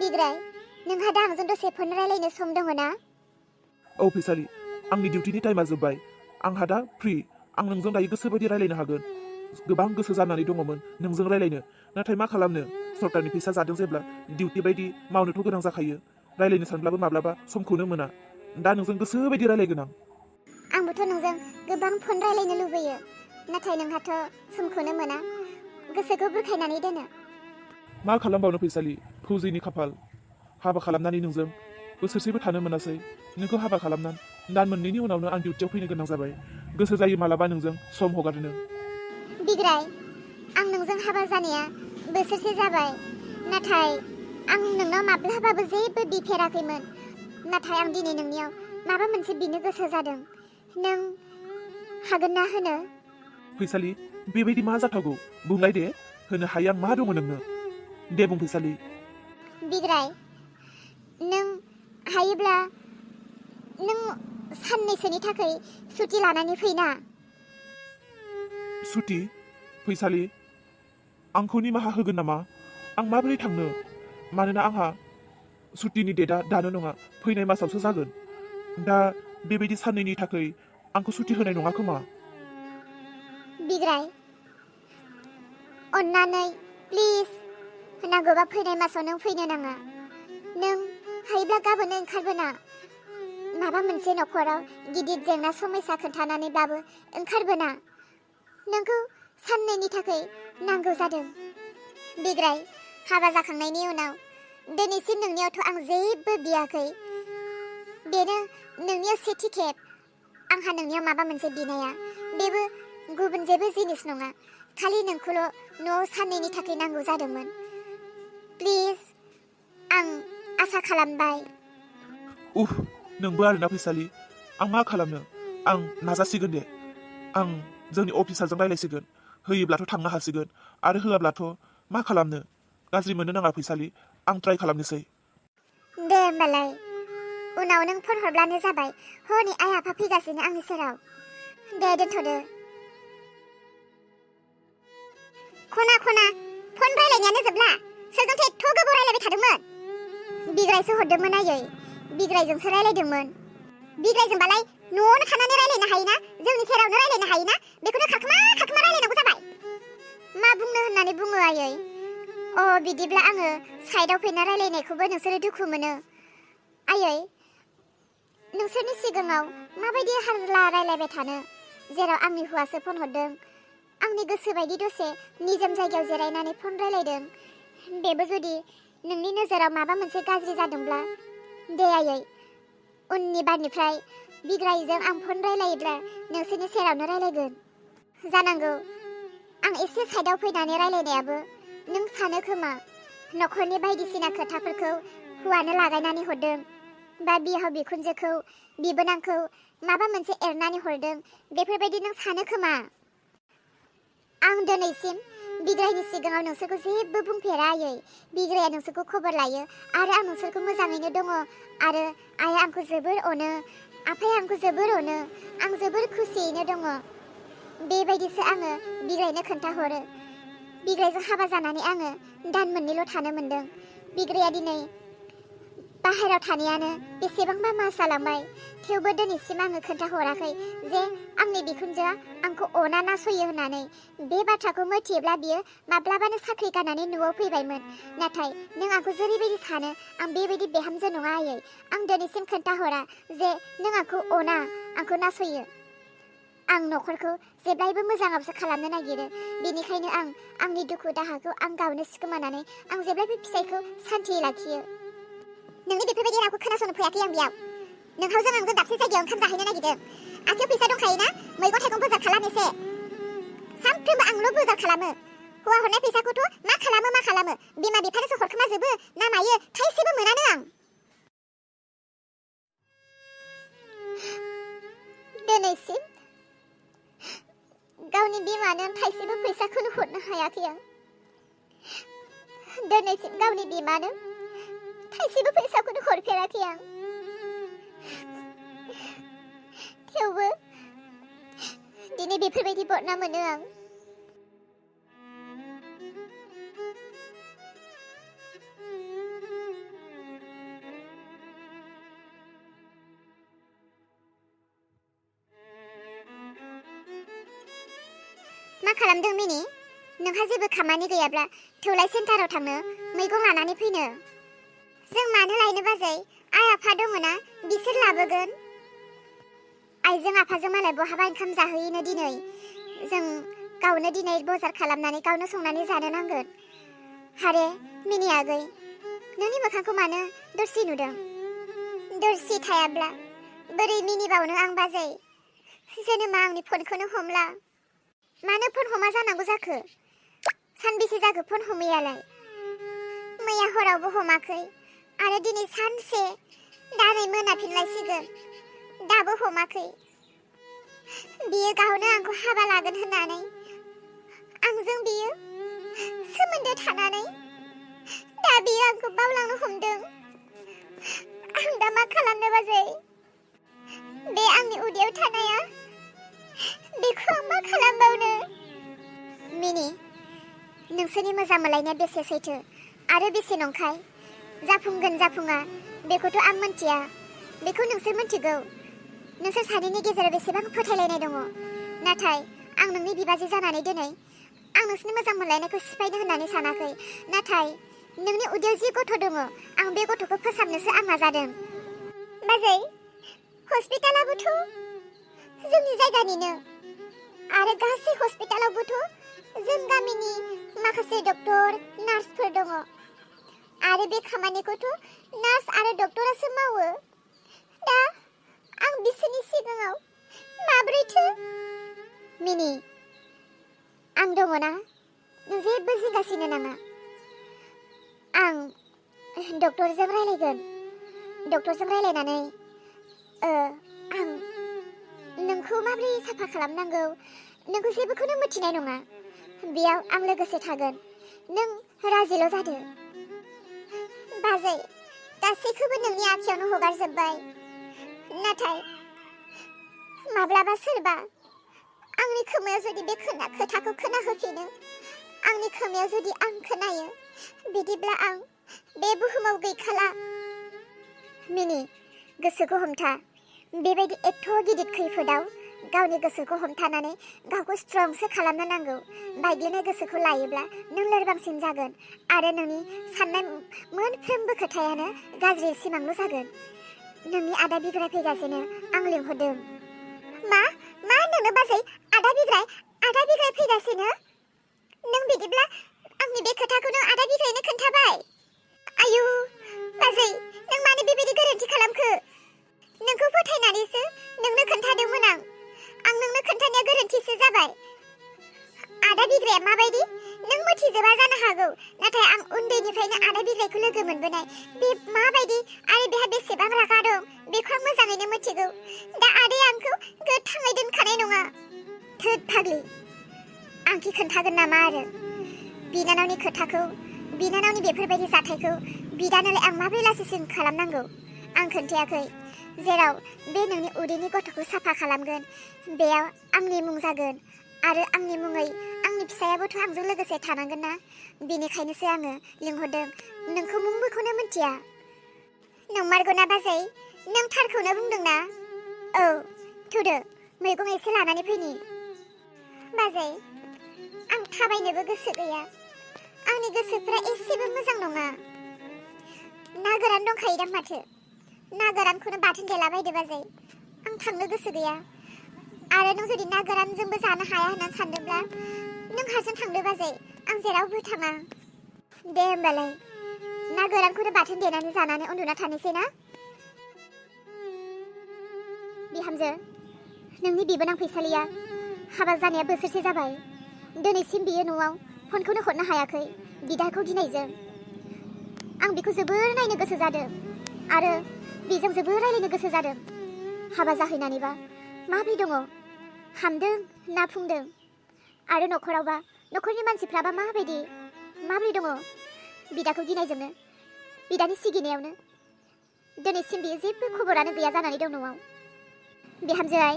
बिग्राय नोंहा दा आंजों दसे फन रायलायनो सम दङ ना? औ फैसालि आंनि डिउटिनि टाइमा जोब्बाय आंहा दा फ्रि आं नोंजों दायो गोसो बायदि रायलायनो हागोन गोबां गोसो जानानै दङमोन नोंजों रायलायनो नाथाय मा खालामनो सरकारनि फैसा जादों जेब्ला डिउटि बायदि मावनोथ' गोनां जाखायो रायलायनो सानब्लाबो माब्लाबा समखौनो मोना दा नोंजों गोसो बायदि रायलायगोन आंबोथ' नोंजों गोबां फन रायलायनो लुबैयो नाथाय नोंहाथ' समखौनो मोना गोसोखौ बुरखायनानै दोनो मा खालामबावनो फैसालि फौजिनि खाफाल हाबा खालामनानै नोंजों बोसोरसेबो थानो मोनासै नोंखौ हाबा खालामनानै दान मोननैनि उनावनो आं डिउटियाव फैनो गोनां जाबाय गोसो जायो मालाबा नोंजों सम हगारनो बिग्राय आं नोंजों हाबा जानाया बोसोरसे जाबाय नाथाय आं नोंनाव माब्लाबाबो जेबो बिफेराखैमोन नाथाय आं दिनै नोंनियाव माबा मोनसे बिनो गोसो जादों नों हागोन ना होनो फैसालि बेबायदि मा जाथावगौ बुंलाय दे होनो हायो आं मा दङ नोंनो दे बुं फैसालि बिग्राय नों हायोब्ला नों साननैसोनि थाखाय सुटि लानानै फैना सुटि फैसालि आंखौ निमाहा होगोन नामा आं माबोरै थांनो मानोना आंहा सुटिनि डेटआ दानो नङा फैनाय मासावसो जागोन दा बेबायदि साननैनि थाखाय आंखौ सुटि होनाय नङा खोमा बिग्राय अन्नानै प्लिज नांगौबा फैनाय मासाव नों फैनो नाङा नों हायोब्ला गाबोन ओंखारबोना माबा मोनसे न'खराव गिदिर जेंना समस्या खोन्थानानैब्लाबो ओंखारबोना नोंखौ साननैनि थाखाय नांगौ जादों बिग्राय हाबा जाखांनायनि उनाव दिनैसिम नोंनियावथ' आं जेबो बियाखै बेनो नोंनियाव सेथि खेब आंहा नोंनियाव माबा मोनसे बिनाया बेबो गुबुन जेबो जिनिस नङा खालि नोंखौल' न'आव साननैनि थाखाय नांगौ जादोंमोन प्लिज आं आसा खालामबाय नोंबो आरोना फैसालि आं मा खालामनो आं नाजासिगोन दे आं जोंनि अफिसारजों रायलायसिगोन होयोब्लाथ' थांनो हासिगोन आरो होआब्लाथ' मा खालामनो गाज्रि मोननो नाङा फैसालि आं ट्राइ खालामनोसै दे होमबालाय उनाव नों फन हरब्लानो जाबाय हनै आइ आफा फैगासिनो आंनि सेराव दे दोनथ'दो खना फन रायलायनायानो जोबला सोरजोंथो एथ' गोबाव रायलायबाय थादोंमोन बिग्रायसो हरदोंमोन आयै बिग्रायजोंसो रायलायदोंमोन बिग्रायजोंबालाय न'आवनो थानानै रायलायनो हायोना जोंनि सेरावनो रायलायनो हायोना बेखौनो खाखोमा रायलायनांगौ जाबाय मा बुंनो होननानै बुङो आयै बिदिब्ला आङो साइडआव फैना रायलायनायखौबो नोंसोरो दुखु मोनो आयै नोंसोरनि सिगाङाव माबायदि हारला रायलायबाय थानो जेराव आंनि हौवासो फन हरदों आंनि गोसो बायदि दसे निजोम जायगायाव जिरायनानै फन रायलायदों बेबो जुदि नोंनि नोजोराव माबा मोनसे गाज्रि जादोंब्ला दे आयै उननि बारनिफ्राय बिग्रायजों आं फन रायलायोब्ला नोंसोरनि सेरावनो रायलायगोन जानांगौ आं एसे साइडआव फैनानै रायलायनायाबो नों सानो खोमा न'खरनि बायदिसिना खोथाफोरखौ हौवानो लागायनानै हरदों बा बिहाव बिखुनजोखौ बिबोनांखौ माबा मोनसे एरनानै हरदों बेफोरबायदि नों सानो खोमा आं दिनैसिम बिग्रायनि सिगाङाव नोंसोरखौ जेबो बुंफेरा आयै बिग्राया नोंसोरखौ खबर लायो आरो आं नोंसोरखौ मोजाङैनो दङ आरो आइया आंखौ जोबोर अनो आफाया आंखौ जोबोर अनो आं जोबोर खुसियैनो दङ बेबायदिसो आङो बिग्रायनो खोन्थाहरो बिग्रायजों हाबा जानानै आङो दान मोननैल' थानो मोनदों बिग्राया दिनै बाहेरायाव थानायानो बेसेबांबा मास जालांबाय थेवबो दिनैसिम आङो खोन्थाहराखै जे आंनि बिखुनजोआ आंखौ अना नासयो होननानै बे बाथ्राखौ मिथियोब्ला बियो माब्लाबानो साख्रि गारनानै न'आव फैबायमोन नाथाय नों आंखौ जेरैबायदि सानो आं बेबायदि बेहामजो नङा आयै आं दिनैसिम खोन्थाहरा जे नों आंखौ अना आंखौ नासयो आं न'खरखौ जेब्लायबो मोजाङावसो खालामनो नागिरो बेनिखायनो आं आंनि दुखु दाहाखौ आं गावनो सिखोमानानै आं जेब्लायबो फिसायखौ सान्थियै लाखियो नोंनि बेफोरबायदि रावखौ खोनासंनो फैयाखै आं बेयाव नोंहावजों आंजों दाबसे जायगायाव ओंखाम जाहैनो नागिरदों आखायाव फैसा दंखायोना मैगं थाइगं बाजार खालाम एसे सानफ्रोमबो आंल' बाजार खालामो हौवा हरनाय फैसाखौथ' मा खालामो बिमा बिफानोसो हरखोमा जोबो ना मायो थाइसेबो मोनानो आं दिनैसिम गावनि बिमानो थाइसेबो फैसाखौनो हरनो हायाखै आं दिनैसिम गावनि बिमानो थाइसेबो फैसाखौनो हरफेराखै आं थेवबो दिनै बेफोरबायदि बदनाम मोनो आं खालामदों मिनि? नोंहा जेबो खामानि गैयाब्ला थौलाय सेन्टाराव थांनो मैगं लानानै फैनो। जों मानो लायनो बाजै? आइ आफा दङना, बिसोर लाबोगोन। आइजों आफाजों मालाय बहाबा ओंखाम जाहैनो दिनै। जों गावनो दिनै बजार खालामनानै गावनो संनानै जानो नांगोन। हारे मिनि आगै, नोंनि मोखांखौ मानो दरसि नुदों? दरसि थायाब्ला बोरै मिनिबावनो आं बाजै? जेनेबा आंनि फनखौनो हमला। मानो फन हमा जानांगौ जाखो? सानबेसे जाखो फन हमैयालाय? मैया हरावबो हमाखै आरो दिनै सानसे, दा नै मोनाफिनलायसिगोन, दाबो हमाखै। बियो गावनो आंखौ हाबा लागोन होननानै, आंजों बियो सोमोन्दो थानानै दा बियो आंखौ बावलांनो हमदों। आं दा मा खालामनो बाजै? बे आंनि उदैयाव थानाया, बेखौ आं मा खालामबावनो? मिनि, नोंसोरनि मोजां मोनलायनाया बेसे सैथो आरो बेसे नंखाय, जाफुंगोन जाफुङा बेखौथ' आं मिन्थिया, बेखौ नोंसोर मिन्थिगौ। नोंसोर सानैनि गेजेराव बेसेबां फोथायलायनाय दङ। नाथाय आं नोंनि बिबाजै जानानै दिनै आं नोंसोरनि मोजां मोनलायनायखौ सिफायनो होननानै सानाखै। नाथाय नोंनि उदैयाव जि गथ' दङ, आं बे गथ'खौ फोसाबनोसो आं नाजादों। बाजै, हस्पिटालाबोथ' जोंनि जायगानिनो आरो गासै हस्पिटालावबोथ' जों गामिनि माखासे डक्टर नार्सफोर दङ आरो बे खामानिखौथ' नार्स आरो डक्टरासो मावो। दा आं बिसोरनि सिगाङाव माब्रैथो? मिनि, आं दङना, नों जेबो जिंगासिनो नाङा। आं डक्टरजों रायलायगोन। डक्टरजों रायलायनानै आं नोंखौ माबोरै साफा खालामनांगौ, नोंखौ जेबोखौनो मिथिनाय नङा। बेयाव आं लोगोसे थागोन। नों राजिल' जादो। बाजै, गासैखौबो नोंनि आखायावनो हगारजोब्बाय। नाथाय माब्लाबा सोरबा आंनि खोमायाव जुदि बे खोथाखौ खोनाहोफिनो, आंनि खोमायाव जुदि आं खोनायो, बिदिब्ला आं बे बुहुमाव गैखाला। मिनि, गोसोखौ हमथा। बेबायदि एथ' गिदिर खैफोदाव गावनि गोसोखौ हमथानानै गावखौ स्ट्रंसो खालामनो नांगौ। बायग्लिनाय गोसोखौ लायोब्ला नों लोरबांसिन जागोन आरो नोंनि साननाय मोनफ्रोमबो खोथायानो गाज्रि सिमांल' जागोन। नोंनि आदा बिग्राय फैगासिनो, आं लिंहरदों। मा होनदोंनो बाजै? आदा बिग्राय फैगासिनो? नों बिदिब्ला आंनि बे खोथाखौ नों आदा बिग्रायनो खोन्थाबाय? आयु बाजै, नों मानो बेबायदि गोरोन्थि खालामखो? नोंखौ फोथायनानैसो नोंनो खोन्थादोंमोन आं नोंनो खोन्थानाया गोरोन्थिसो जाबाय। आदा बिग्राया माबायदि नों मिथिजोबा जानो हागौ, नाथाय आं उन्दैनिफ्रायनो आदा बिग्रायखौ लोगो मोनबोनाय। बे माबायदि आरो बेहा बेसेबां रागा दं बेखौ आं मोजाङैनो मिथिगौ। दा आदाया आंखौ गोथाङै दोनखानाय नङा। थोद फाग्लि, आंखि खोन्थागोन नामा आरो? बिनानावनि खोथाखौ, बिनानावनि बेफोरबायदि जाथायखौ बिदानोलाय आं माबोरै लासिंसिं खालामनांगौ? आं खोन्थायाखै। जेराव बे नोंनि उदैनि गथ'खौ साफा खालामगोन, बेयाव आंनि मुं जागोन आरो आंनि मुङै आंनि फिसायाबोथ' आंजों लोगोसे थानांगोन ना। बेनिखायनोसो आङो लिंहरदों। नोंखौ मुंबोखौनो मिथिया। नंमारगौना बाजै? नों थारखौनो बुंदोंना? औ, थुदो, मैगं एसे लानानै फैनि। बाजै, आं थाबायनोबो गोसो गैया। आंनि गोसोफ्रा एसेबो मोजां नङा। ना गोरान दंखायोदां माथो? ना गोरानखौनो बाथोन देलाबायदो बाजै। आं थांनो गोसो गैया। आरो नों जुदि ना गोरानजोंबो जानो हाया होननानै सानदोंब्ला नों हारसिं थांदो बाजै, आं जेरावबो थाङा। दे होमबालाय, ना गोरानखौनो बाथोन देनानै जानानै उन्दुना थानोसै ना? बिहामजो, नोंनि बिबोनां फैसालिया हाबा जानाया बोसोरसे जाबाय। दिनैसिम बियो न'आव फनखौनो हरनो हायाखै बिदाखौ गिनायजों। आं बिखौ जोबोर नायनो गोसो जादों आरो बेजों जोबोर रायलायनो गोसो जादों। हाबा जाहैनानैबा माबोरै दङ? हामदों ना फुंदों? आरो न'खरावबा न'खरनि मानसिफ्राबा माबोरै दङ? बिदाखौ गिनायजोंनो, बिदानि सिगिनायावनो दिनैसिम बियो जेबो खबरानो गैया जानानै दं न'आव। बिहामजोआय,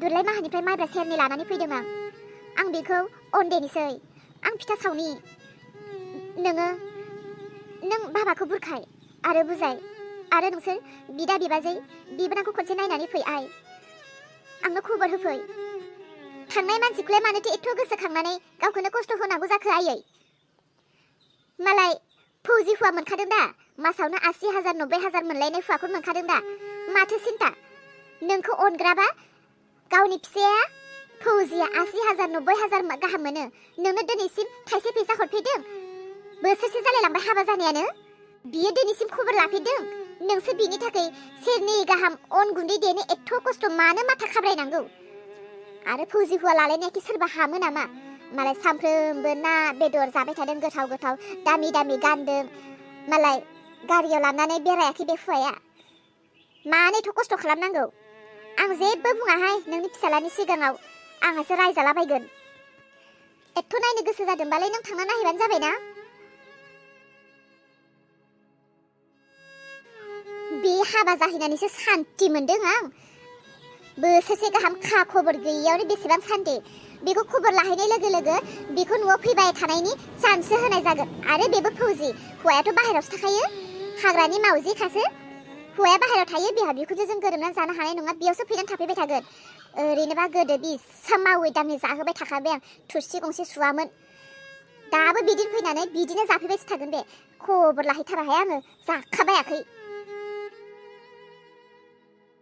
दुरलाय माहानिफ्राय माइब्रा सेरनै लानानै फैदों आं बेखौ अनदेनोसै। आं फिथा सावनि। नों बाबाखौ बुरखाय आरो बुजाय आरो नोंसोर बिदा बिबाजै बिबोनांखौ खनसे नायनानै फै। आंनो खबर होफै। थांनाय मानसिखौलाय मानोथो एथ' गोसोखांनानै गावखौनो खस्थ' होनांगौ जाखो आयै? मालाय फौजि हौवा मोनखादों दा, मासावनो 80,000 90,000 मोनलायनाय हौवाखौ मोनखादों दा, माथो सिन्था? नोंखौ अनग्राबा गावनि फिसाया फौजिया 80,000 90,000 गाहाम मोनो, नोंनो दिनैसिम थाइसे फैसा हरफेरदों? बोसोरसे जालायलांबाय हाबा जानायानो, बियो दिनैसिम खबर लाफेरदों? नोंसो बिनि थाखाय सेरनै गाहाम अन गुन्दै देनो एथ' खस्थ' मानो माथा खाब्रायनांगौ? आरो फौजि हौवा लालायनायखि सोरबा हामो नामा? मालाय सानफ्रोमबो ना बेदर जाबाय थादों, गोथाव गोथाव दामि दामि गानदों, मालाय गारियाव लानानै बेरायाखै बे हौवाया। मानो एथ' खस्थ' खालामनांगौ? आं जेबो बुङाहाय नोंनि फिसालानि सिगाङाव, आंहासो रायजालाबायगोन। एथ' नायनो गोसो जादोंबालाय नों थांना नायहैबानो जाबायना। बे हाबा जाहैनानैसो सान्ति मोनदों आं। बोसोरसे गाहाम खा खबर गैयियावनो बेसेबां सान्ति। बेखौ खबर लाहैनाय लोगो लोगो बेखौ न'आव फैबाय थानायनि चान्ससो होनाय जागोन। आरो बेबो फौजि, हौवायाथ' बाहेरायावसो थाखायो, हाग्रानि मावजिखासो। हौवाया बाहेरायाव थायो, बिहा बिखुनजोजों गोरोबनानै जानो हानाय नङा, बेयावसो फैनानै थाफैबाय थागोन। ओरैनोबा गोदो बिसिबां मावै दाङै जाहोबाय थाखाबाय आं, थोरसि गंसे सुवामोन। दाबो बिदिनो फैनानै बिदिनो जाफैबायसो थागोन बे। खबर लाहैथाराहाय आङो, जाखाबायाखै।